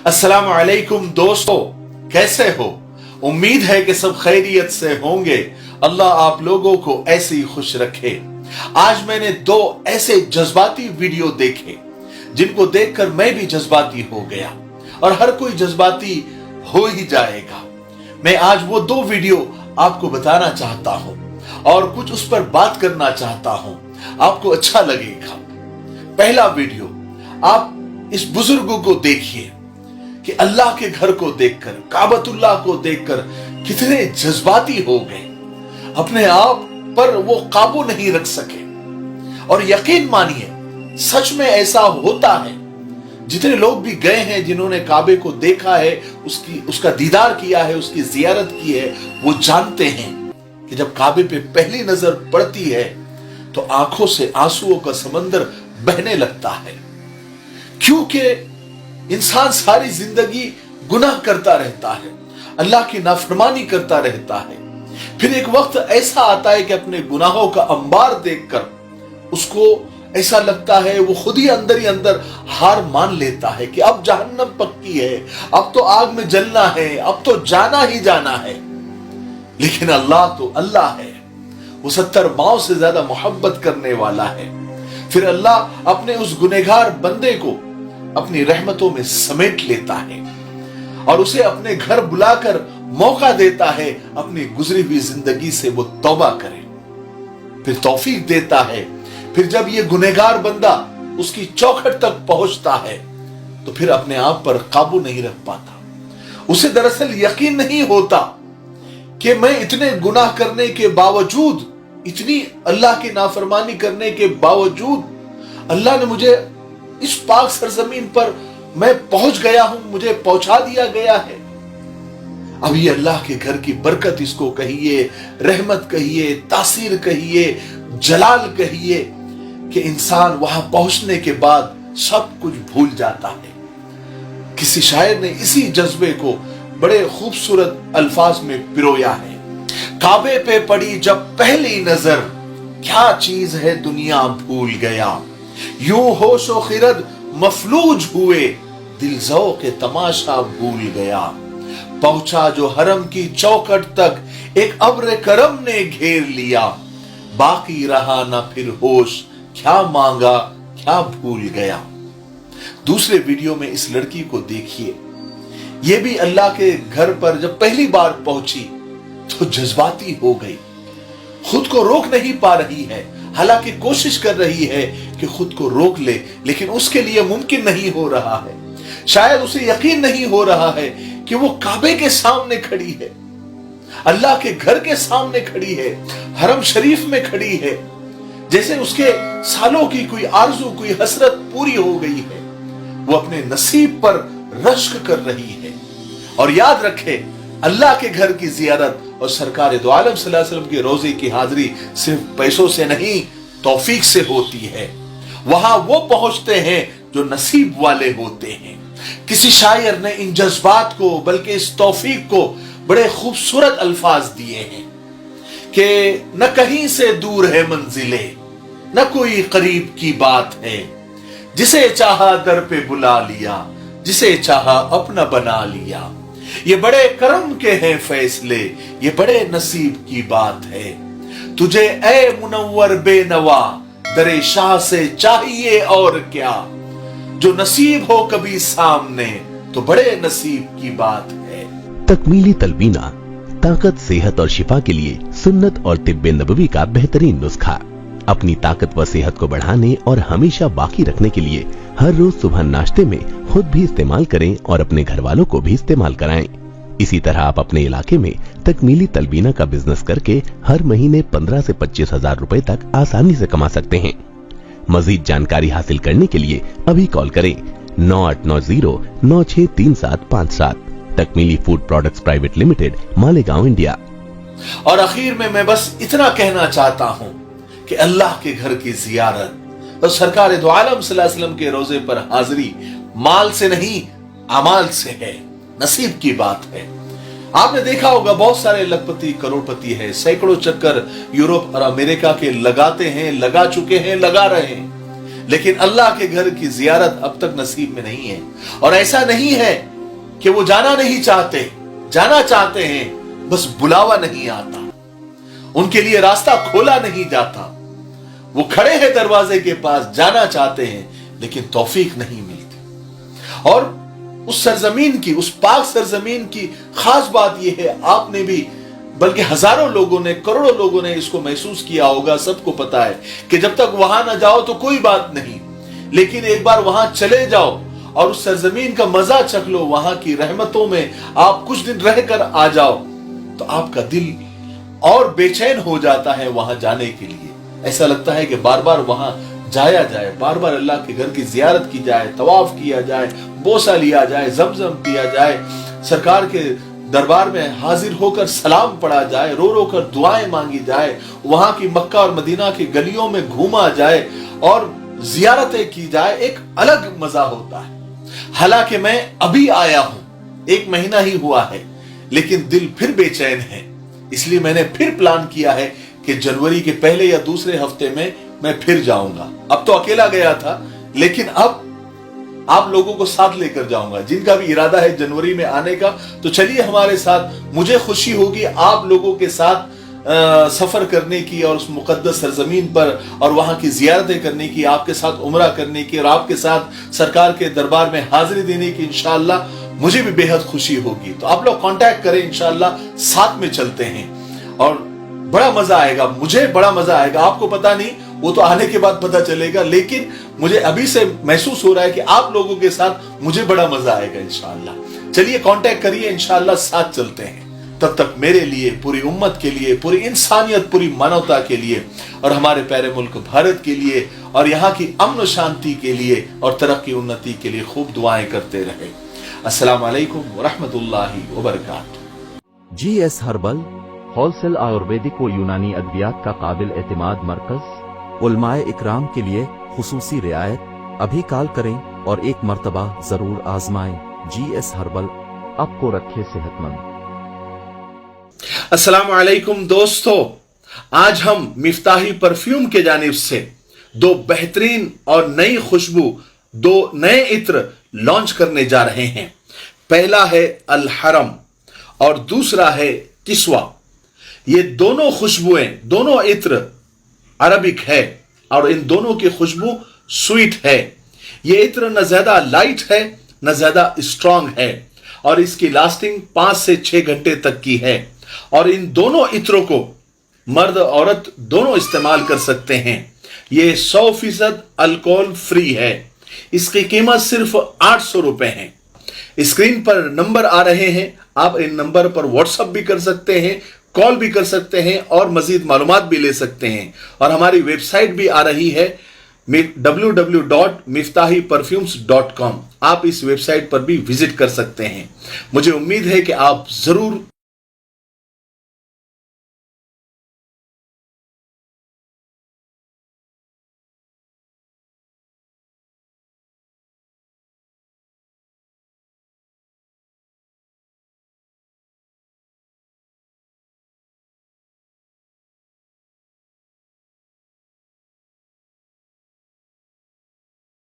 अस्सलामु अलैकुम दोस्तों, कैसे हो? उम्मीद है कि सब खैरियत से होंगे। अल्लाह आप लोगों को ऐसे ही खुश रखे। आज मैंने दो ऐसे जज्बाती वीडियो देखे जिनको देखकर मैं भी जज्बाती हो गया और हर कोई जज्बाती हो ही जाएगा। मैं आज वो दो वीडियो आपको बताना चाहता हूं और कुछ उस पर बात करना चाहता हूं, आपको अच्छा लगेगा। पहला वीडियो, आप इस बुजुर्ग को देखिए कि अल्लाह के घर को देखकर, काबतुल्लाह को देखकर कितने जज्बाती हो गए, अपने आप पर वो काबू नहीं रख सके। और यकीन मानिए, सच में ऐसा होता है। जितने लोग भी गए हैं, जिन्होंने काबे को देखा है, उसका दीदार किया है, उसकी जियारत की है, वो जानते हैं कि जब काबे पे पहली नजर पड़ती है तो आंखों से आंसुओं का समंदर बहने लगता है। क्योंकि इंसान सारी जिंदगी गुनाह करता रहता है, अल्लाह की नाफरमानी करता रहता है। फिर एक वक्त ऐसा आता है कि अपने गुनाहों का अंबार देखकर उसको ऐसा लगता है, वो खुद ही अंदर हार मान लेता है कि अब जहन्नम पक्की है, अब तो आग में जलना है, अब तो जाना ही जाना है। लेकिन अल्लाह तो अल्लाह है, वो 70 माओं से ज्यादा मोहब्बत करने वाला है। फिर अल्लाह अपने उस गुनहगार बंदे को अपनी रहमतों में समेट लेता है और उसे अपने घर बुलाकर मौका देता है अपनी गुजरी हुई जिंदगी से वो तौबा करे, फिर तौफीक देता है। फिर जब ये गुनहगार बंदा उसकी चौखट तक पहुंचता है तो फिर अपने आप पर काबू नहीं रख पाता। उसे दरअसल यकीन नहीं होता कि मैं इतने गुनाह करने के बावजूद, इतनी अल्लाह की नाफरमानी करने के बावजूद अल्लाह ने मुझे इस पाक सरजमीन पर मैं पहुंच गया हूं, मुझे पहुंचा दिया गया है। अब ये अल्लाह के घर की बरकत इसको कहिए, रहमत कहिए, तासीर कहिए, जलाल कहिए कि इंसान वहां पहुंचने के बाद सब कुछ भूल जाता है। किसी शायर ने इसी जज्बे को बड़े खूबसूरत अल्फाज में पिरोया है। काबे पे पड़ी जब पहली नजर, क्या चीज है दुनिया भूल गया। यूं होशो खिरद मफलूज हुए, दिल ज़ौक़े तमाशा भूल गया। पहुंचा जो हरम की चौखट तक, एक अब्र करम ने घेर लिया। बाकी रहा ना फिर होश, क्या मांगा क्या भूल गया। दूसरे वीडियो में इस लड़की को देखिए, ये भी अल्लाह के घर पर जब पहली बार पहुंची तो जज्बाती हो गई, खुद को रोक नहीं पा रही है। हालांकि कोशिश कर रही है कि खुद को रोक ले, लेकिन उसके लिए मुमकिन नहीं हो रहा है। शायद उसे यकीन नहीं हो रहा है कि वो काबे के सामने खड़ी है, अल्लाह के घर के सामने खड़ी है, हरम शरीफ में खड़ी है। जैसे उसके सालों की कोई आरज़ू, कोई हसरत पूरी हो गई है। वो अपने नसीब पर रश्क कर रही है। और याद रखे, अल्लाह के घर की जियारत और सरकार दो आलम सल्लल्लाहु अलैहि वसल्लम के रोजे की हाजिरी सिर्फ पैसों से नहीं, तौफीक से होती है। वहां वो पहुंचते हैं जो नसीब वाले होते हैं। किसी शायर ने इन जज्बात को, बल्कि इस तौफीक को बड़े खूबसूरत अल्फाज दिए हैं कि न कहीं से दूर है मंजिले, न कोई करीब की बात है। जिसे चाहा दर पे बुला लिया, जिसे चाहा अपना बना लिया। ये बड़े करम के हैं फैसले, ये बड़े नसीब की बात है। तुझे ए मुनव्वर बेनवा, दरे शाह से चाहिए और क्या। जो नसीब हो कभी सामने, तो बड़े नसीब की बात है। तकमीली तलबीना, ताकत, सेहत और शिफा के लिए सुन्नत और तिब्बे नबवी का बेहतरीन नुस्खा। अपनी ताकत व सेहत को बढ़ाने और हमेशा बाकी रखने के लिए हर रोज सुबह नाश्ते में खुद भी इस्तेमाल करें और अपने घर वालों को भी इस्तेमाल कराएं। इसी तरह आप अपने इलाके में तकमीली तलबीना का बिजनेस करके हर महीने 15 से 25 हजार रुपए तक आसानी से कमा सकते हैं। मजीद जानकारी हासिल करने के लिए अभी कॉल करें 9890963757। Takmeeli food products private limited, Malegaon, India. और आखिर में मैं बस इतना कहना चाहता हूं कि अल्लाह के घर की जियारत और सरकार दो आलम सल्लल्लाहु अलैहि वसल्लम के रोजे पर हाजिरी माल से नहीं, अमाल से है, नसीब की बात है। आपने देखा होगा, बहुत सारे लखपति, करोड़पति है, सैकड़ों चक्कर यूरोप और अमेरिका के लगाते हैं, लगा चुके हैं, लगा रहे हैं, लेकिन अल्लाह के घर की जियारत अब तक नसीब में नहीं है। और ऐसा नहीं है कि वो जाना नहीं चाहते, जाना चाहते हैं, बस बुलावा नहीं आता, उनके लिए रास्ता खोला नहीं जाता। वो खड़े हैं दरवाजे के पास, जाना चाहते हैं लेकिन तौफीक नहीं मिलती। और उस सरजमीन की, उस पाक सरजमीन की खास बात यह है, आपने भी बल्कि हजारों लोगों ने, करोड़ों लोगों ने इसको महसूस किया होगा, सबको पता है कि जब तक वहां ना जाओ तो कोई बात नहीं, लेकिन एक बार वहां चले जाओ और उस सरजमीन का मजा चख लो, वहां की रहमतों में आप कुछ दिन रहकर आ जाओ, तो आपका दिल और बेचैन हो जाता है वहां जाने के लिए। ऐसा लगता है कि बार बार वहां जाया जाए, बार बार अल्लाह के घर की जियारत की जाए, तवाफ किया जाए, बोसा लिया जाए, जमजम पिया जाए, सरकार के दरबार में हाजिर होकर सलाम पढ़ा जाए, रो रो कर दुआएं मांगी जाए, वहां की मक्का और मदीना की गलियों में घूमा जाए और जियारतें की जाए। एक अलग मजा होता है। हालांकि मैं अभी आया हूं, 1 महीना ही हुआ है, लेकिन दिल फिर बेचैन है। इसलिए मैंने फिर प्लान किया है कि जनवरी के पहले या दूसरे हफ्ते में मैं फिर जाऊंगा। अब तो अकेला गया था, लेकिन अब आप लोगों को साथ लेकर जाऊंगा। जिनका भी इरादा है जनवरी में आने का, तो चलिए हमारे साथ। मुझे खुशी होगी आप लोगों के साथ सफर करने की और उस मुकद्दस सरजमीन पर और वहां की जियारतें करने की, आपके साथ उम्रा करने की और आपके साथ सरकार के दरबार में हाजिरी देने की इंशाअल्लाह मुझे भी बेहद खुशी होगी। तो आप लोग कांटेक्ट करें, इंशाअल्लाह साथ में चलते हैं और बड़ा मजा आएगा। मुझे बड़ा मजा आएगा, आपको पता नहीं, वो तो आने के बाद पता चलेगा, लेकिन मुझे अभी से महसूस हो रहा है कि आप लोगों के साथ मुझे बड़ा मजा आएगा इंशाअल्लाह। चलिए कांटेक्ट करिए, इंशाअल्लाह साथ चलते हैं। तब तक मेरे लिए, पूरी उम्मत के लिए, पूरी इंसानियत, पूरी मानवता के लिए और हमारे प्यारे मुल्क भारत के लिए और यहाँ की अमन शांति के लिए और तरक्की उन्नति के लिए खूब दुआएं करते रहे। अस्सलाम वालेकुम व रहमतुल्लाहि व बरकातुहू। GS हर्बल होलसेल आयुर्वेदिक व यूनानी अद्वियात का काबिल एतमाद मरकज। उलमाए इकराम के लिए खुसूसी रियायत। अभी कॉल करें और एक मर्तबा जरूर आजमाएं। GS हर्बल आपको रखे सेहतमंद। अस्सलाम वालेकुम दोस्तों, आज हम मिफ्ताही परफ्यूम के जानिब से 2 बेहतरीन और नई खुशबू, 2 नए इत्र लॉन्च करने जा रहे हैं। पहला है अल हरम और दूसरा है किस्वा। ये दोनों खुशबुएं, दोनों इत्र अरबिक है और इन दोनों की खुशबू स्वीट है। ये इत्र न ज्यादा लाइट है न ज्यादा स्ट्रांग है और इसकी लास्टिंग 5 से 6 घंटे तक की है। और इन दोनों इत्रों को मर्द औरत दोनों इस्तेमाल कर सकते हैं। ये 100% अल्कोहल फ्री है। इसकी कीमत सिर्फ 800 रुपए है। स्क्रीन पर नंबर आ रहे हैं, आप इन नंबर पर व्हाट्सएप भी कर सकते हैं, कॉल भी कर सकते हैं और मजीद मालूमात भी ले सकते हैं। और हमारी वेबसाइट भी आ रही है www.miftahiperfumes.com। आप इस वेबसाइट पर भी विजिट कर सकते हैं। मुझे उम्मीद है कि आप जरूर